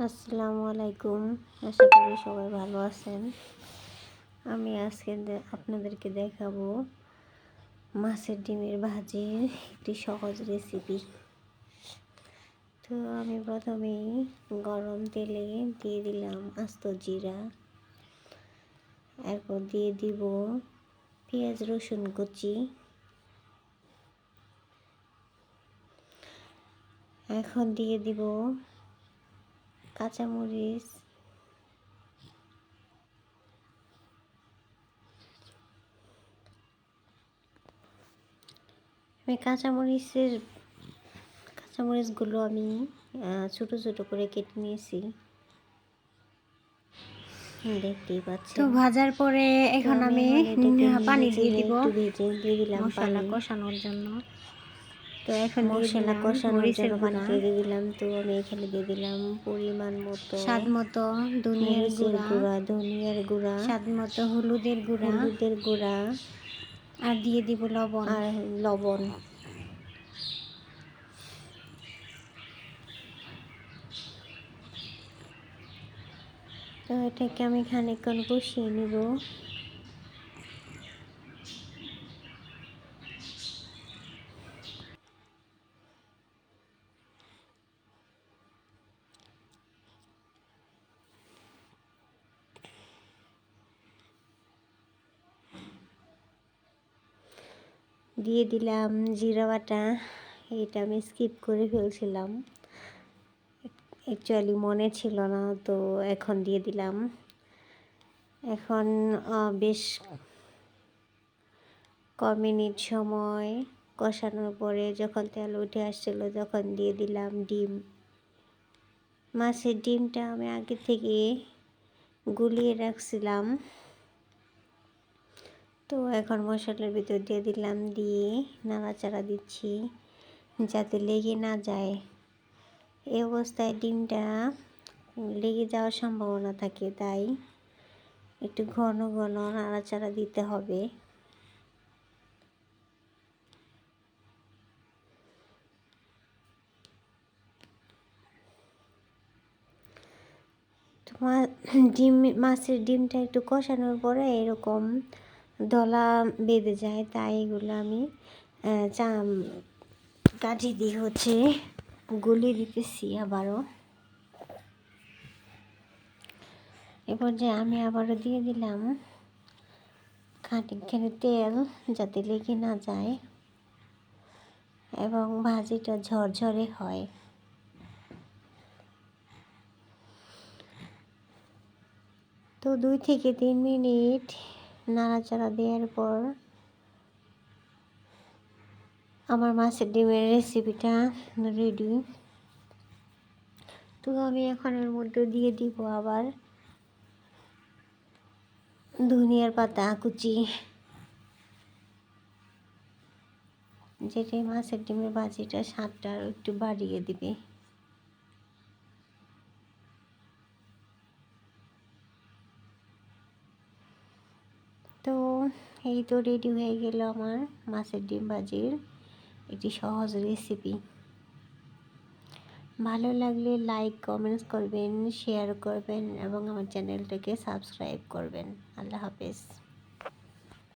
আসসালামু আলাইকুম। আশা করি সবাই ভালো আছেন। আমি আজকে আপনাদেরকে দেখাবো মাছের ডিমের ভাজির একটি সহজ রেসিপি। তো আমি প্রথমেই গরম তেলে দিয়ে দিলাম আস্ত জিরা, এরপর দিয়ে দিব পেঁয়াজ রসুন কুচি, এখন দিয়ে দিব কাঁচামরিচ, আমি কাঁচামরিচগুলো আমি ছোট ছোট করে কেটে নিয়েছি, দেখতেই পাচ্ছেন। তো ভাজার পরে এখন আমি পানি দিয়ে দিব মশলা কষানোর জন্য। তো এখন মশলা কষানোর জন্য পানি দিয়ে দিলাম। তো আমি এখানে দিয়ে দিলাম পরিমাণ মতো স্বাদ মতো ধনিয়ার গুঁড়া, ধনিয়ার গুঁড়া, স্বাদ মতো হলুদের গুঁড়া, আর দিয়ে দিব লবণ। তো এটাকে আমি খানিকক্ষণ কষিয়ে নিব। দিয়ে দিলাম জিরা বাটা, এটা আমি স্কিপ করে ফেলছিলাম, অ্যাকচুয়ালি মনে ছিল না, তো এখন দিয়ে দিলাম। এখন বেশ মিনিট সময় কষানোর পরে যখন তেল উঠে আসছিল, যখন দিয়ে দিলাম ডিম। মাছের ডিমটা আমি আগে থেকে গুলিয়ে রাখছিলাম। তো এখন মশলার ভিতর দিয়ে দিলাম, দিয়ে নাড়াচাড়া দিচ্ছি যাতে লেগে না যায়। এই অবস্থায় ডিমটা লেগে যাওয়ার সম্ভাবনা থাকে, তাই একটু ঘন ঘন নাড়াচাড়া দিতে হবে। মাছের ডিমটা একটু কষানোর পরে এরকম দলা বেঁধে যায়, তাই এগুলো আমি কাঠি দিয়ে গুলিয়ে দিতেছি আবারও। এরপর যে আমি আবারও দিয়ে দিলাম খানিকখানি তেল, যাতে লেগে না যায় এবং ভাজিটা ঝরঝরে হয়। তো 2 থেকে 3 মিনিট নাড়াচাড়া দেওয়ার পর আমার মাছের ডিমের রেসিপিটা রেডি। তো আমি এখন এর মধ্যে দিয়ে দিব আবার ধনিয়ার পাতা কুচি, যেটা মাছের ডিমের ভাজিটা স্বাদটা আরও একটু বাড়িয়ে দিবে। তো এই তো রেডি হয়ে গেল আমার মাছের ডিম ভাজির একটি সহজ রেসিপি। ভালো লাগলে লাইক কমেন্টস করবেন, শেয়ার করবেন এবং আমার চ্যানেলটাকে সাবস্ক্রাইব করবেন। আল্লাহ হাফেজ।